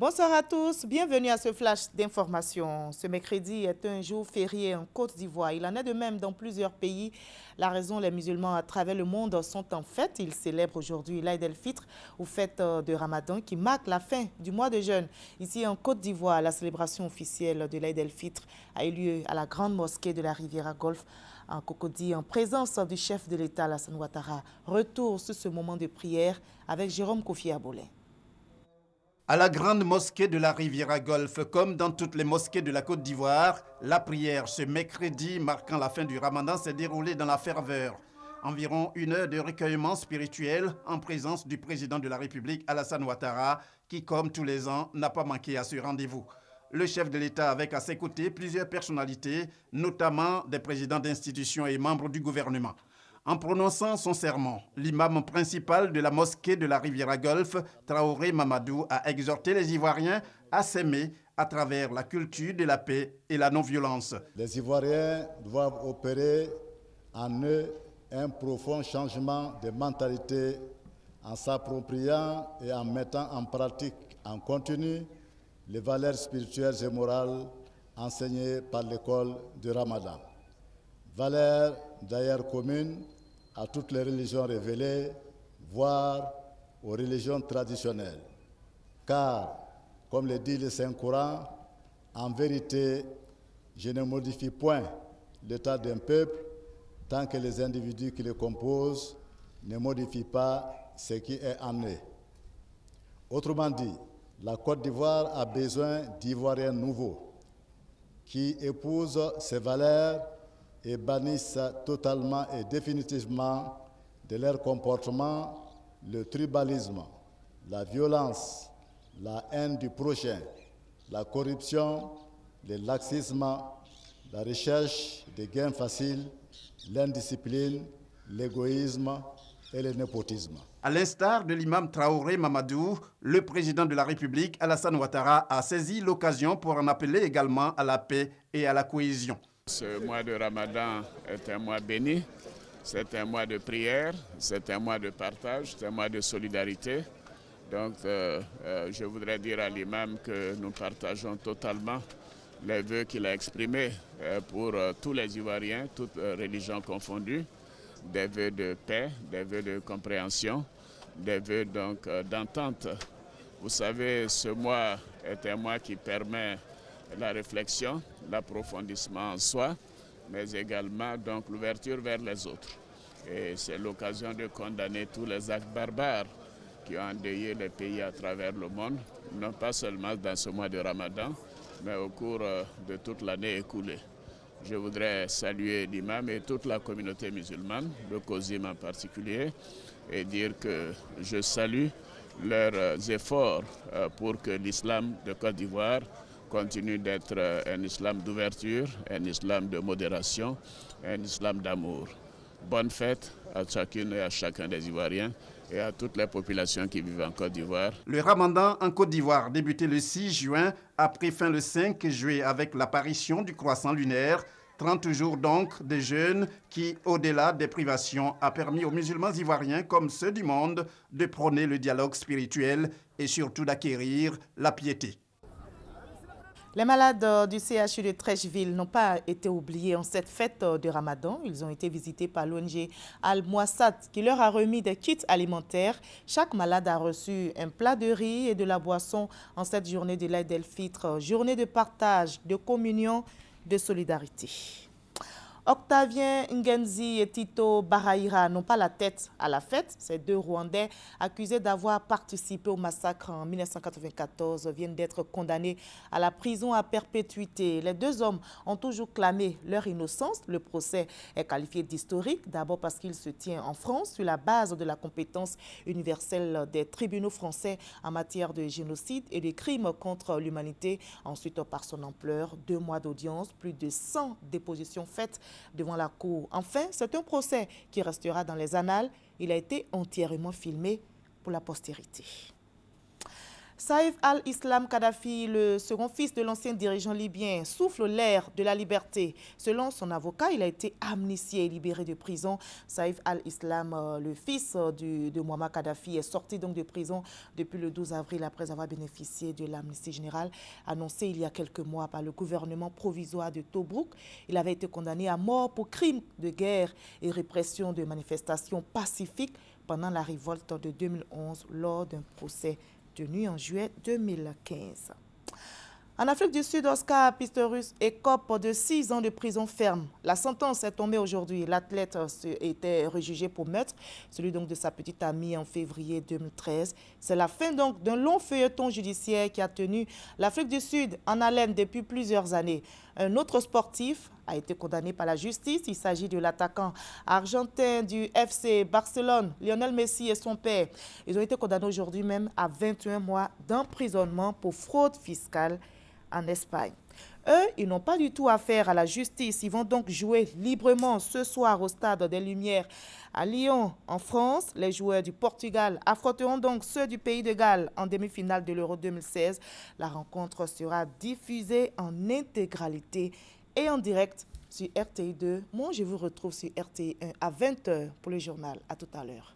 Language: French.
Bonsoir à tous, bienvenue à ce flash d'information. Ce mercredi est un jour férié en Côte d'Ivoire. Il en est de même dans plusieurs pays. La raison, les musulmans à travers le monde sont en fête. Ils célèbrent aujourd'hui l'Aïd el-Fitr ou fête de Ramadan qui marque la fin du mois de jeûne. Ici en Côte d'Ivoire, la célébration officielle de l'Aïd el-Fitr a eu lieu à la grande mosquée de la Riviera Golfe en Cocody en présence du chef de l'État Alassane Ouattara. Retour sur ce moment de prière avec Jérôme Kofi Aboulé. À la grande mosquée de la Riviera Golfe, comme dans toutes les mosquées de la Côte d'Ivoire, la prière ce mercredi marquant la fin du Ramadan s'est déroulée dans la ferveur. Environ 1 heure de recueillement spirituel en présence du président de la République Alassane Ouattara, qui, comme tous les ans, n'a pas manqué à ce rendez-vous. Le chef de l'État avec à ses côtés plusieurs personnalités, notamment des présidents d'institutions et membres du gouvernement. En prononçant son sermon, l'imam principal de la mosquée de la Riviera Golfe, Traoré Mamadou, a exhorté les Ivoiriens à s'aimer à travers la culture de la paix et la non-violence. Les Ivoiriens doivent opérer en eux un profond changement de mentalité en s'appropriant et en mettant en pratique en continu les valeurs spirituelles et morales enseignées par l'école du Ramadan. Valeurs d'ailleurs communes à toutes les religions révélées, voire aux religions traditionnelles. Car, comme le dit le Saint-Coran, en vérité, je ne modifie point l'état d'un peuple tant que les individus qui le composent ne modifient pas ce qui est en eux. Autrement dit, la Côte d'Ivoire a besoin d'Ivoiriens nouveaux qui épousent ces valeurs et bannissent totalement et définitivement de leur comportement le tribalisme, la violence, la haine du prochain, la corruption, le laxisme, la recherche des gains faciles, l'indiscipline, l'égoïsme et le népotisme. À l'instar de l'imam Traoré Mamadou, le président de la République Alassane Ouattara a saisi l'occasion pour en appeler également à la paix et à la cohésion. Ce mois de Ramadan est un mois béni, c'est un mois de prière, c'est un mois de partage, c'est un mois de solidarité. Donc je voudrais dire à l'imam que nous partageons totalement les vœux qu'il a exprimés pour tous les Ivoiriens, toutes religions confondues, des vœux de paix, des vœux de compréhension, des vœux donc d'entente. Vous savez, ce mois est un mois qui permet la réflexion, l'approfondissement en soi, mais également donc l'ouverture vers les autres. Et c'est l'occasion de condamner tous les actes barbares qui ont endeuillé les pays à travers le monde, non pas seulement dans ce mois de Ramadan, mais au cours de toute l'année écoulée. Je voudrais saluer l'imam et toute la communauté musulmane, le COSIM en particulier, et dire que je salue leurs efforts pour que l'islam de Côte d'Ivoire continue d'être un islam d'ouverture, un islam de modération, un islam d'amour. Bonne fête à chacune et à chacun des Ivoiriens et à toutes les populations qui vivent en Côte d'Ivoire. Le Ramadan en Côte d'Ivoire, débuté le 6 juin, a pris fin le 5 juillet avec l'apparition du croissant lunaire. 30 jours donc de jeûne qui, au-delà des privations, a permis aux musulmans ivoiriens comme ceux du monde de prôner le dialogue spirituel et surtout d'acquérir la piété. Les malades du CHU de Trècheville n'ont pas été oubliés en cette fête de Ramadan. Ils ont été visités par l'ONG Al-Mouassat qui leur a remis des kits alimentaires. Chaque malade a reçu un plat de riz et de la boisson en cette journée de l'Aïd el-Fitr, journée de partage, de communion, de solidarité. Octavien Ngenzi et Tito Baraïra n'ont pas la tête à la fête. Ces deux Rwandais accusés d'avoir participé au massacre en 1994 viennent d'être condamnés à la prison à perpétuité. Les deux hommes ont toujours clamé leur innocence. Le procès est qualifié d'historique, d'abord parce qu'il se tient en France sur la base de la compétence universelle des tribunaux français en matière de génocide et de crimes contre l'humanité. Ensuite, par son ampleur, 2 mois d'audience, plus de 100 dépositions faites devant la cour. Enfin, c'est un procès qui restera dans les annales. Il a été entièrement filmé pour la postérité. Saïf al-Islam Kadhafi, le second fils de l'ancien dirigeant libyen, souffle l'air de la liberté. Selon son avocat, il a été amnistié et libéré de prison. Saïf al-Islam, le fils de Muammar Kadhafi, est sorti donc de prison depuis le 12 avril après avoir bénéficié de l'amnistie générale annoncée il y a quelques mois par le gouvernement provisoire de Tobrouk. Il avait été condamné à mort pour crimes de guerre et répression de manifestations pacifiques pendant la révolte de 2011 lors d'un procès tenu en juillet 2015. En Afrique du Sud, Oscar Pistorius écope de 6 ans de prison ferme. La sentence est tombée aujourd'hui. L'athlète était rejugé pour meurtre, celui donc de sa petite amie en février 2013. C'est la fin donc d'un long feuilleton judiciaire qui a tenu l'Afrique du Sud en haleine depuis plusieurs années. Un autre sportif a été condamné par la justice. Il s'agit de l'attaquant argentin du FC Barcelone, Lionel Messi et son père. Ils ont été condamnés aujourd'hui même à 21 mois d'emprisonnement pour fraude fiscale en Espagne. Eux, ils n'ont pas du tout affaire à la justice. Ils vont donc jouer librement ce soir au Stade des Lumières à Lyon, en France. Les joueurs du Portugal affronteront donc ceux du Pays de Galles en demi-finale de l'Euro 2016. La rencontre sera diffusée en intégralité et en direct sur RTI 2. Moi, je vous retrouve sur RTI 1 à 20 h pour le journal. À tout à l'heure.